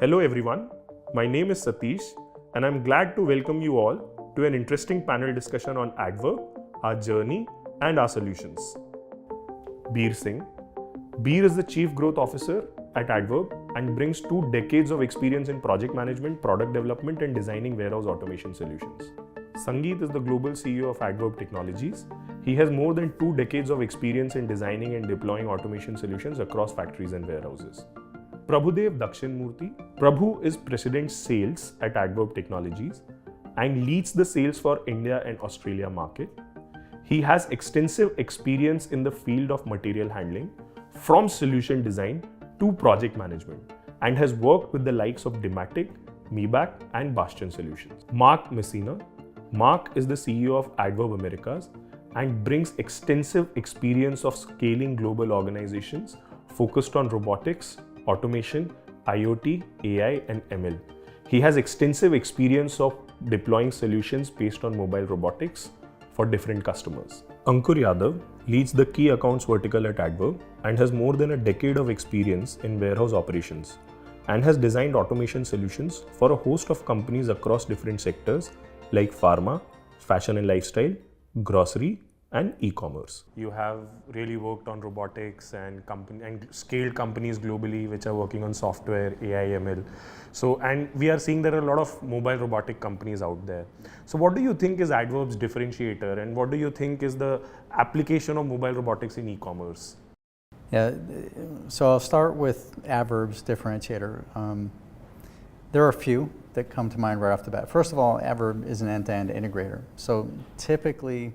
Hello everyone, my name is Satish and I'm glad to welcome you all to an interesting panel discussion on Addverb, our journey and our solutions. Beer Singh. Beer is the Chief Growth Officer at Addverb and brings 2 decades of experience in project management, product development and designing warehouse automation solutions. Sangeet is the Global CEO of Addverb Technologies. He has more than 2 decades of experience in designing and deploying automation solutions across factories and warehouses. Prabhudev Dakshinmurthy. Prabhu is President Sales at Addverb Technologies and leads the sales for India and Australia market. He has extensive experience in the field of material handling, from solution design to project management, and has worked with the likes of Dematic, Mebac, and Bastion Solutions. Mark Messina. Mark is the CEO of Addverb Americas and brings extensive experience of scaling global organizations focused on robotics, automation, IoT, AI, and ML. He has extensive experience of deploying solutions based on mobile robotics for different customers. Ankur Yadav leads the key accounts vertical at Addverb and has more than a decade of experience in warehouse operations and has designed automation solutions for a host of companies across different sectors like pharma, fashion and lifestyle, grocery, and e-commerce. You have really worked on robotics and scaled companies globally which are working on software, AI, ML. And we are seeing there are a lot of mobile robotic companies out there. So what do you think is Addverb's differentiator and what do you think is the application of mobile robotics in e-commerce? Yeah, so I'll start with Addverb's differentiator. There are a few that come to mind right off the bat. First of all, Addverb is an end-to-end integrator. So typically,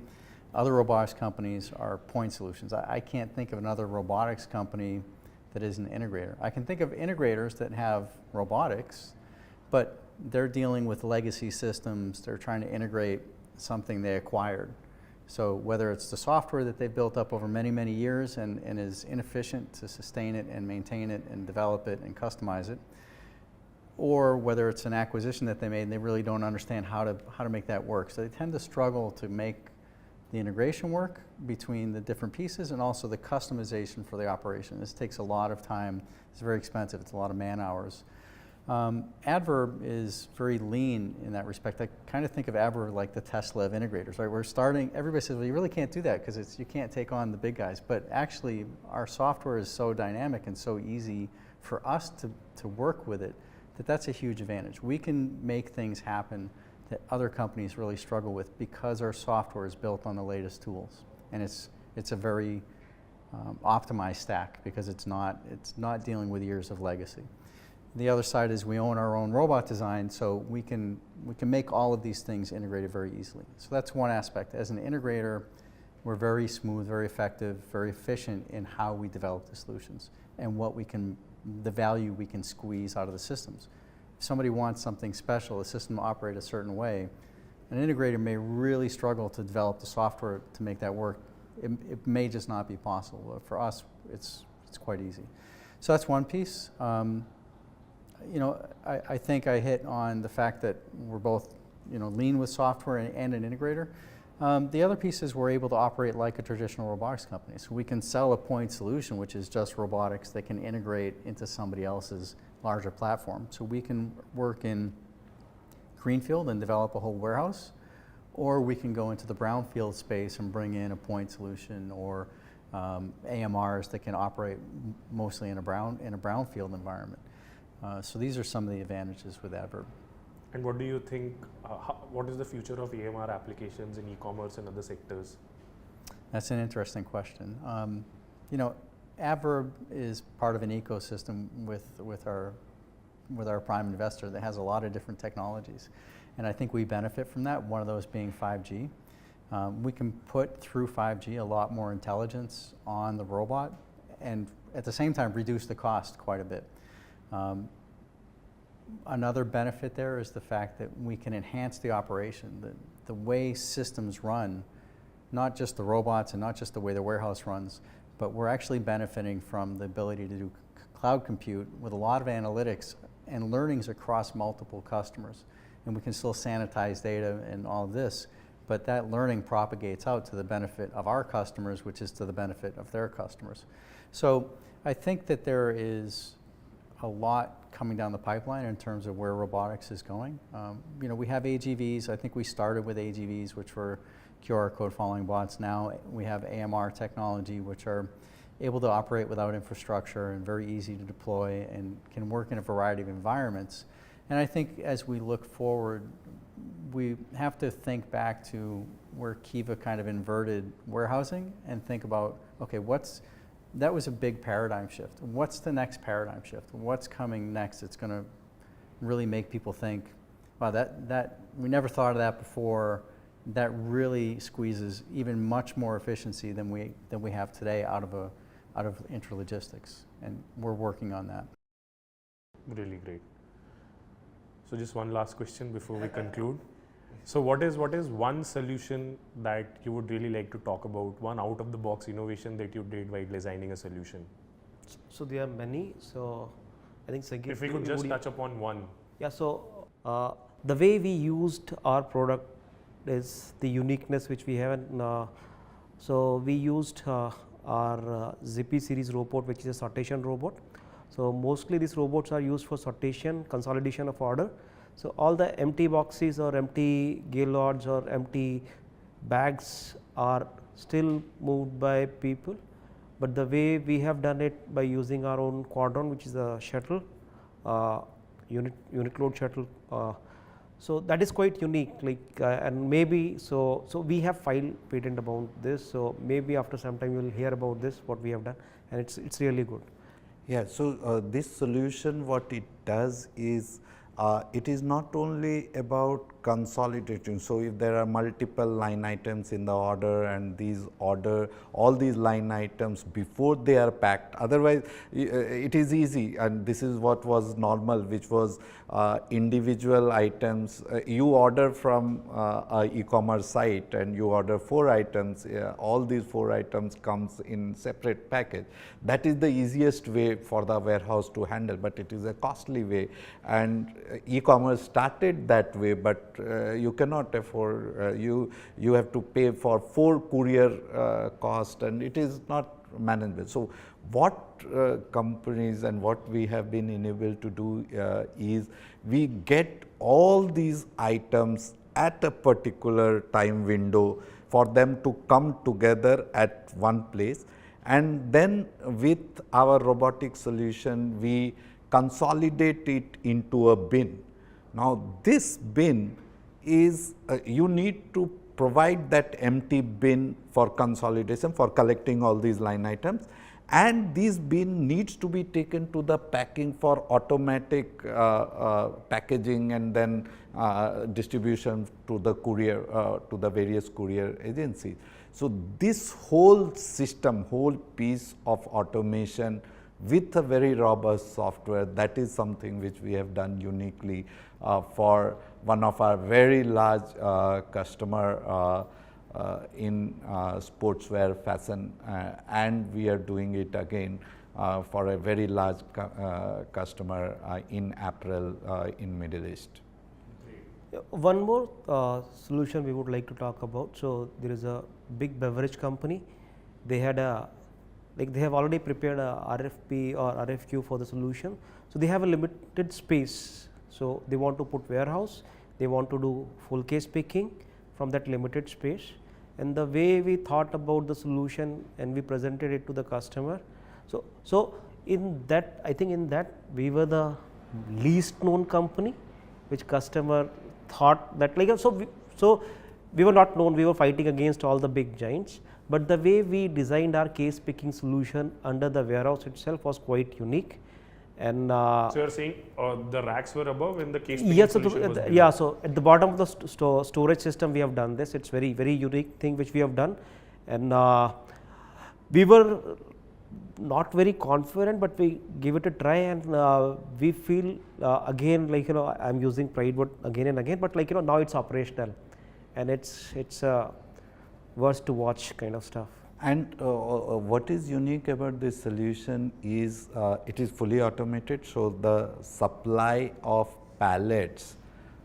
other robotics companies are point solutions. I can't think of another robotics company that is an integrator. I can think of integrators that have robotics, but they're dealing with legacy systems. They're trying to integrate something they acquired. So whether it's the software that they've built up over many, many years and is inefficient to sustain it and maintain it and develop it and customize it, or whether it's an acquisition that they made and they really don't understand how to make that work. So they tend to struggle to make the integration work between the different pieces and also the customization for the operation. This takes a lot of time. It's very expensive. It's a lot of man hours. Addverb is very lean in that respect. I kind of think of Addverb like the Tesla of integrators, right? We're starting, everybody says, well, you really can't do that because you can't take on the big guys. But actually, our software is so dynamic and so easy for us to work with it that's a huge advantage. We can make things happen that other companies really struggle with because our software is built on the latest tools. And it's a very optimized stack because it's not dealing with years of legacy. The other side is we own our own robot design, so we can make all of these things integrated very easily. So that's one aspect. As an integrator, we're very smooth, very effective, very efficient in how we develop the solutions and the value we can squeeze out of the systems. If somebody wants something special, a system to operate a certain way, an integrator may really struggle to develop the software to make that work. It may just not be possible. But for us, it's quite easy. So that's one piece. I think I hit on the fact that we're both lean with software and an integrator. The other piece is we're able to operate like a traditional robotics company. So we can sell a point solution, which is just robotics that can integrate into somebody else's larger platform. So we can work in greenfield and develop a whole warehouse, or we can go into the brownfield space and bring in a point solution or AMRs that can operate mostly in a brownfield environment. So these are some of the advantages with Addverb. And what do you think, what is the future of AMR applications in e-commerce and other sectors? That's an interesting question. Addverb is part of an ecosystem with our prime investor that has a lot of different technologies. And I think we benefit from that, one of those being 5G. We can put through 5G a lot more intelligence on the robot and at the same time reduce the cost quite a bit. Another benefit there is the fact that we can enhance the operation, the way systems run, not just the robots and not just the way the warehouse runs, but we're actually benefiting from the ability to do cloud compute with a lot of analytics and learnings across multiple customers. And we can still sanitize data and all of this, but that learning propagates out to the benefit of our customers, which is to the benefit of their customers. So I think that there is a lot coming down the pipeline in terms of where robotics is going. You know, we have AGVs. I think we started with AGVs, which were QR code following bots. Now we have AMR technology, which are able to operate without infrastructure and very easy to deploy and can work in a variety of environments. And I think as we look forward, we have to think back to where Kiva kind of inverted warehousing and think about, okay, that was a big paradigm shift. What's the next paradigm shift? What's coming next? It's going to really make people think, wow, that we never thought of that before. That really squeezes even much more efficiency than we have today out of intralogistics, and we're working on that. Really great. So just one last question before we conclude. So what is one solution that you would really like to talk about, one out of the box innovation that you did while designing a solution? So there are many. So I think Sangeet, if we could just touch upon one. Yeah. So the way we used our product is the uniqueness which we have. So we used our Zippy series robot, which is a sortation robot. So mostly these robots are used for sortation, consolidation of order. So all the empty boxes or empty gaylords or empty bags are still moved by people, but the way we have done it by using our own quadron, which is a shuttle, unit load shuttle. So that is quite unique, and maybe so we have filed patent about this. So maybe after some time you will hear about this, what we have done, and it's really good. Yeah, so this solution, what it does is, it is not only about consolidating. So if there are multiple line items in the order and all these line items before they are packed, otherwise it is easy, and this is what was normal, which was individual items. You order from a e-commerce site and you order 4 items, all these 4 items comes in separate package. That is the easiest way for the warehouse to handle, but it is a costly way, and e-commerce started that way, but you cannot afford, you have to pay for 4 courier cost, and it is not manageable. So what companies and what we have been enabled to do is we get all these items at a particular time window for them to come together at one place, and then with our robotic solution we consolidate it into a bin. Now this bin is, you need to provide that empty bin for consolidation, for collecting all these line items, and this bin needs to be taken to the packing for automatic packaging and then distribution to the courier, to the various courier agencies. So this whole system, whole piece of automation with a very robust software, that is something which we have done uniquely for one of our very large customer in sportswear fashion, and we are doing it again for a very large customer in apparel in Middle East. One more solution we would like to talk about. So there is a big beverage company. They had they have already prepared a RFP or RFQ for the solution. So they have a limited space. So they want to put warehouse. They want to do full case picking from that limited space. And the way we thought about the solution and we presented it to the customer. So in that, I think in that we were the least known company, which customer thought that so we were not known, we were fighting against all the big giants, but the way we designed our case picking solution under the warehouse itself was quite unique. And so you're saying the racks were above and the case picking yes, solution was below. yeah, so at the bottom of the storage system we have done this. It's very unique thing which we have done, and we were not very confident, but we give it a try, and we feel again, I'm using pride word again and again, but now it's operational, and it's worth to watch kind of stuff. And what is unique about this solution is it is fully automated. So the supply of pallets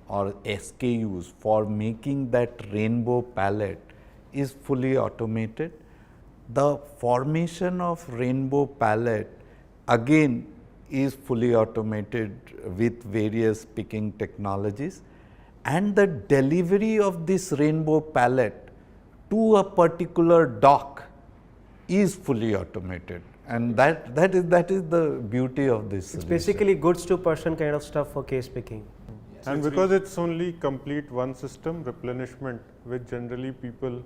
or SKUs for making that rainbow pallet is fully automated. The formation of rainbow pallet again is fully automated with various picking technologies, and the delivery of this rainbow pallet to a particular dock is fully automated, and that is the beauty of this It's solution. basically goods to person kind of stuff for case picking. And because it's only complete one system, replenishment, which generally people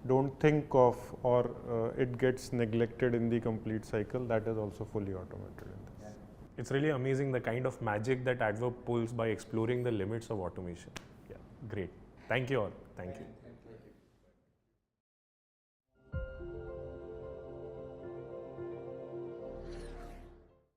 don't think of, or it gets neglected in the complete cycle, that is also fully automated in this. It's really amazing the kind of magic that Addverb pulls by exploring the limits of automation. Yeah, great. Thank you all. Thank you.